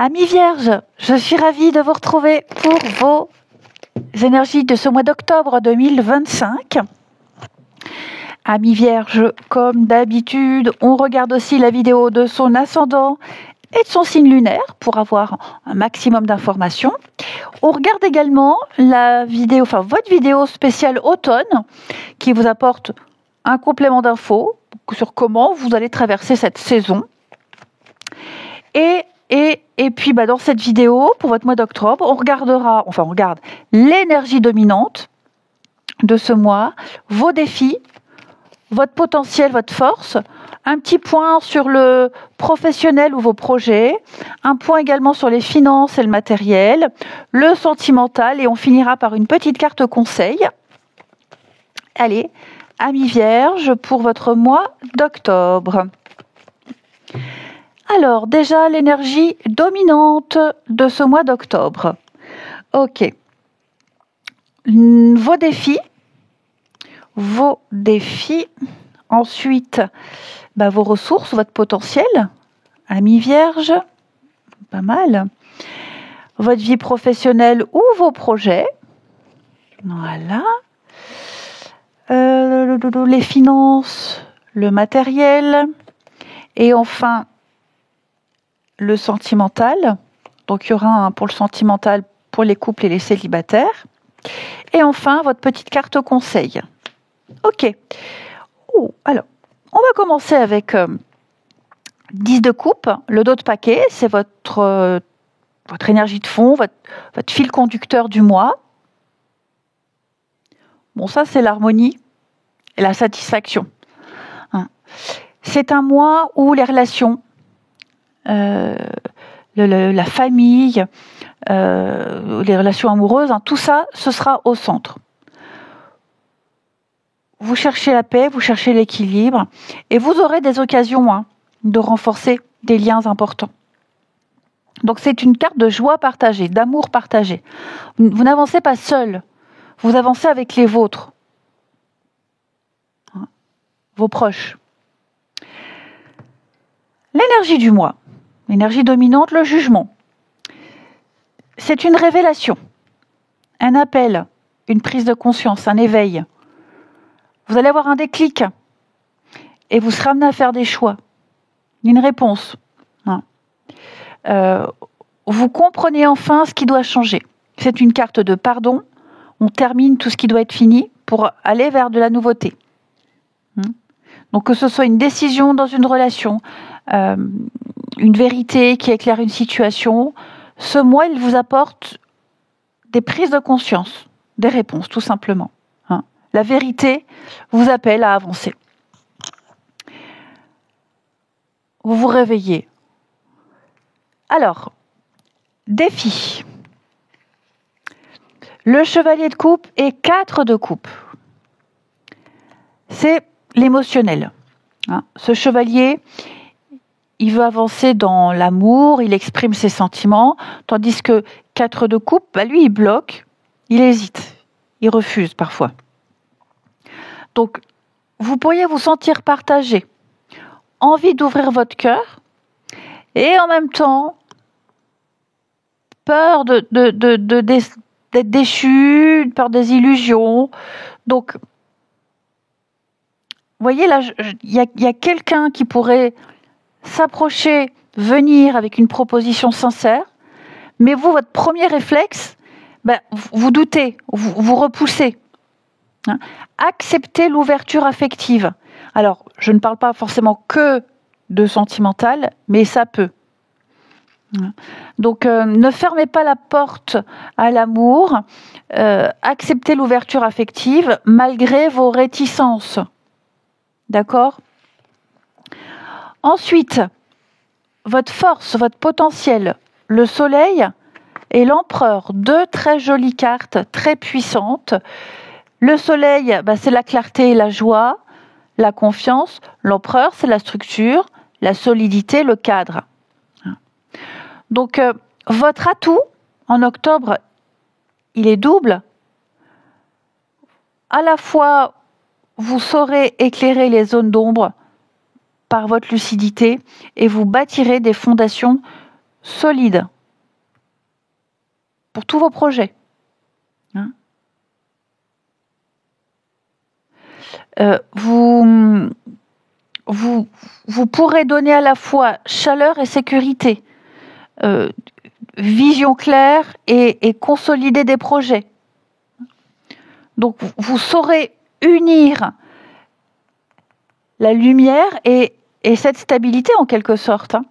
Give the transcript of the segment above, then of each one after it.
Amis vierges, je suis ravie de vous retrouver pour vos énergies de ce mois d'octobre 2025. Amis vierges, comme d'habitude, on regarde aussi la vidéo de son ascendant et de son signe lunaire pour avoir un maximum d'informations. On regarde également votre vidéo spéciale automne qui vous apporte un complément d'infos sur comment vous allez traverser cette saison. Et puis dans cette vidéo, pour votre mois d'octobre, on regarde l'énergie dominante de ce mois, vos défis, votre potentiel, votre force, un petit point sur le professionnel ou vos projets, un point également sur les finances et le matériel, le sentimental, et on finira par une petite carte conseil. Allez, amis vierges, pour votre mois d'octobre. Alors, déjà, l'énergie dominante de ce mois d'octobre. Ok. Vos défis. Ensuite, vos ressources, votre potentiel. Amis vierges, pas mal. Votre vie professionnelle ou vos projets. Voilà. Les finances, le matériel. Et enfin, le sentimental. Donc, il y aura un pour le sentimental pour les couples et les célibataires. Et enfin, votre petite carte conseil. Ok. Alors, on va commencer avec 10 de coupe. Le dos de paquet, c'est votre énergie de fond, votre fil conducteur du mois. Bon, ça, c'est l'harmonie et la satisfaction. C'est un mois où les relations, la famille, les relations amoureuses, tout ça, ce sera au centre. Vous cherchez la paix, vous cherchez l'équilibre, et vous aurez des occasions de renforcer des liens importants. Donc c'est une carte de joie partagée, d'amour partagé. Vous n'avancez pas seul, vous avancez avec les vôtres, vos proches. L'énergie du mois, l'énergie dominante, le jugement. C'est une révélation, un appel, une prise de conscience, un éveil. Vous allez avoir un déclic et vous serez amené à faire des choix, une réponse. Vous comprenez enfin ce qui doit changer. C'est une carte de pardon. On termine tout ce qui doit être fini pour aller vers de la nouveauté. Donc que ce soit une décision dans une relation, une vérité qui éclaire une situation, ce mois, il vous apporte des prises de conscience, des réponses, tout simplement. La vérité vous appelle à avancer. Vous vous réveillez. Alors, défi. Le chevalier de coupe et 4 de coupe. C'est l'émotionnel. Ce chevalier, il veut avancer dans l'amour, il exprime ses sentiments, tandis que 4 de coupe, lui, il bloque, il hésite, il refuse parfois. Donc, vous pourriez vous sentir partagé, envie d'ouvrir votre cœur, et en même temps, peur d'être déchu, peur des illusions. Donc, vous voyez, là, il y a quelqu'un qui pourrait s'approcher, venir avec une proposition sincère, mais vous, votre premier réflexe, vous doutez, vous repoussez. Acceptez l'ouverture affective. Alors, je ne parle pas forcément que de sentimental, mais ça peut. Donc, ne fermez pas la porte à l'amour. Acceptez l'ouverture affective malgré vos réticences. D'accord ? Ensuite, votre force, votre potentiel, le soleil et l'empereur, 2 très jolies cartes, très puissantes. Le soleil, c'est la clarté et la joie, la confiance. L'empereur, c'est la structure, la solidité, le cadre. Donc, votre atout en octobre, il est double. À la fois, vous saurez éclairer les zones d'ombre par votre lucidité et vous bâtirez des fondations solide pour tous vos projets. Hein. Vous pourrez donner à la fois chaleur et sécurité, vision claire et consolider des projets. Donc vous saurez unir la lumière et cette stabilité en quelque sorte. Hein.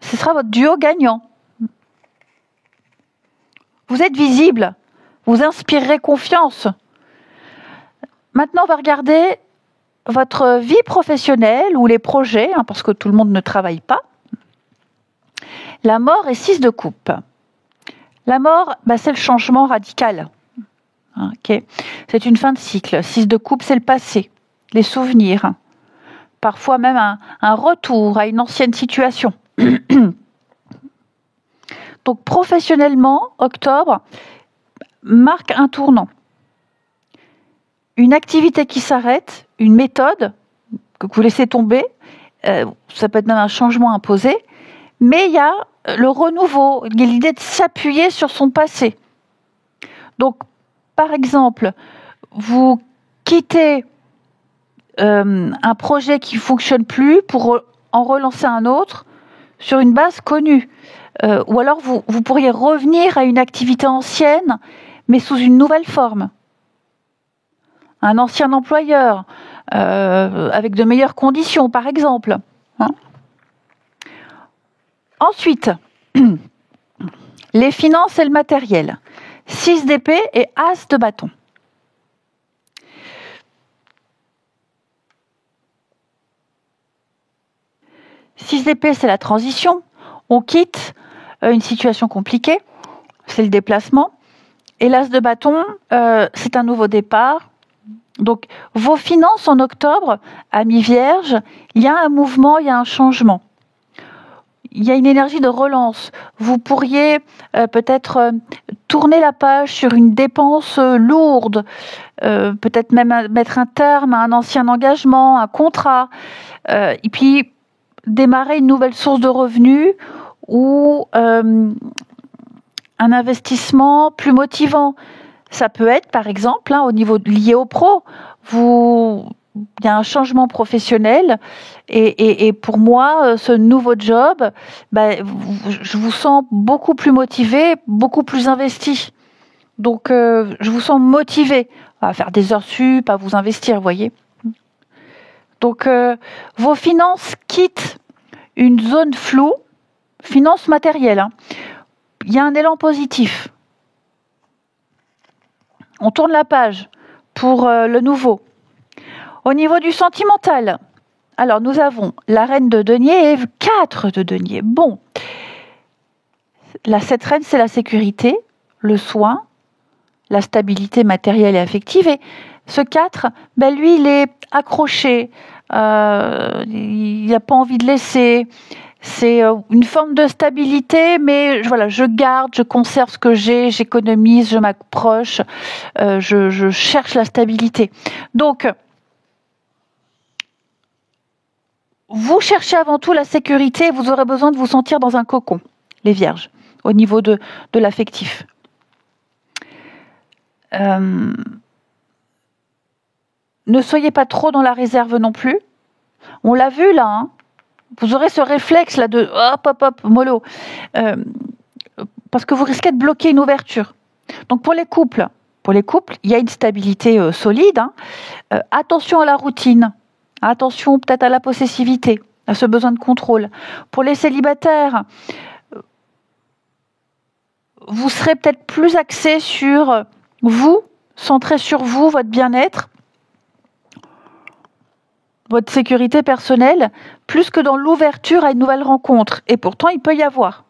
Ce sera votre duo gagnant. Vous êtes visible, vous inspirerez confiance. Maintenant, on va regarder votre vie professionnelle ou les projets, hein, parce que tout le monde ne travaille pas. La mort et 6 de coupe. La mort, c'est le changement radical. Okay. C'est une fin de cycle. 6 de coupe, c'est le passé, les souvenirs. Parfois même un retour à une ancienne situation. Donc professionnellement, octobre marque un tournant. Une activité qui s'arrête, une méthode que vous laissez tomber, ça peut être même un changement imposé, mais il y a le renouveau, il y a l'idée de s'appuyer sur son passé. Donc, par exemple, vous quittez un projet qui ne fonctionne plus pour en relancer un autre sur une base connue. Ou alors vous pourriez revenir à une activité ancienne, mais sous une nouvelle forme. Un ancien employeur, avec de meilleures conditions, par exemple. Hein. Ensuite, les finances et le matériel. 6 d'épée et As de bâton. Six d'épée, c'est la transition. On quitte une situation compliquée, c'est le déplacement. Et l'As de bâton, c'est un nouveau départ. Donc, vos finances en octobre, amis vierges, il y a un mouvement, il y a un changement. Il y a une énergie de relance. Vous pourriez peut-être tourner la page sur une dépense lourde, peut-être même mettre un terme à un ancien engagement, un contrat, et puis démarrer une nouvelle source de revenus ou un investissement plus motivant. Ça peut être, par exemple, au niveau lié au pro, il y a un changement professionnel et pour moi, ce nouveau job, je vous sens beaucoup plus motivé, beaucoup plus investi. Donc, je vous sens motivé à faire des heures sup, à vous investir, vous voyez. Donc, vos finances quittent une zone floue, finances matérielles. Hein. Il y a un élan positif. On tourne la page pour le nouveau. Au niveau du sentimental, alors nous avons la reine de denier et 4 de denier. Bon, cette reine, c'est la sécurité, le soin, la stabilité matérielle et affective. Et ce 4, lui, il est accroché, il n'a pas envie de laisser. C'est une forme de stabilité, mais voilà, je garde, je conserve ce que j'ai, j'économise, je m'approche, je cherche la stabilité. Donc, vous cherchez avant tout la sécurité et vous aurez besoin de vous sentir dans un cocon, les vierges, au niveau de l'affectif. Ne soyez pas trop dans la réserve non plus. On l'a vu là, hein. Vous aurez ce réflexe là de hop, mollo, parce que vous risquez de bloquer une ouverture. Donc pour les couples, il y a une stabilité solide. Hein. Attention à la routine, attention peut-être à la possessivité, à ce besoin de contrôle. Pour les célibataires, vous serez peut-être plus axé sur vous, centré sur vous, votre bien-être, votre sécurité personnelle, plus que dans l'ouverture à une nouvelle rencontre. Et pourtant, il peut y avoir.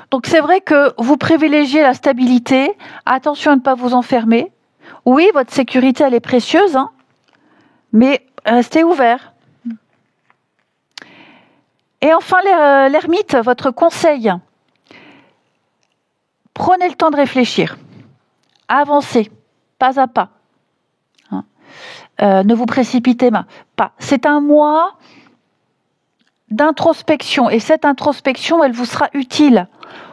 Donc c'est vrai que vous privilégiez la stabilité, attention à ne pas vous enfermer. Oui, votre sécurité, elle est précieuse, hein, mais restez ouvert. Et enfin, l'ermite, votre conseil. Prenez le temps de réfléchir. Avancez, pas à pas. Ne vous précipitez pas. C'est un mois d'introspection. Et cette introspection, elle vous sera utile.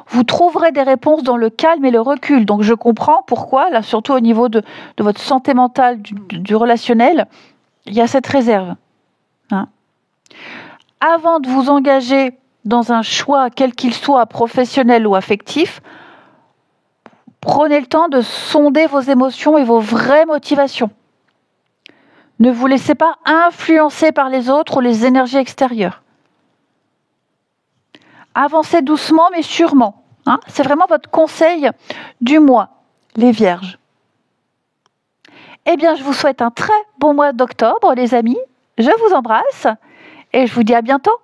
Vous trouverez des réponses dans le calme et le recul. Donc je comprends pourquoi, là surtout au niveau de votre santé mentale, du relationnel, il y a cette réserve. Hein. Avant de vous engager dans un choix, quel qu'il soit, professionnel ou affectif, prenez le temps de sonder vos émotions et vos vraies motivations. Ne vous laissez pas influencer par les autres ou les énergies extérieures. Avancez doucement mais sûrement. Hein, c'est vraiment votre conseil du mois, les Vierges. Eh bien, je vous souhaite un très bon mois d'octobre, les amis. Je vous embrasse et je vous dis à bientôt.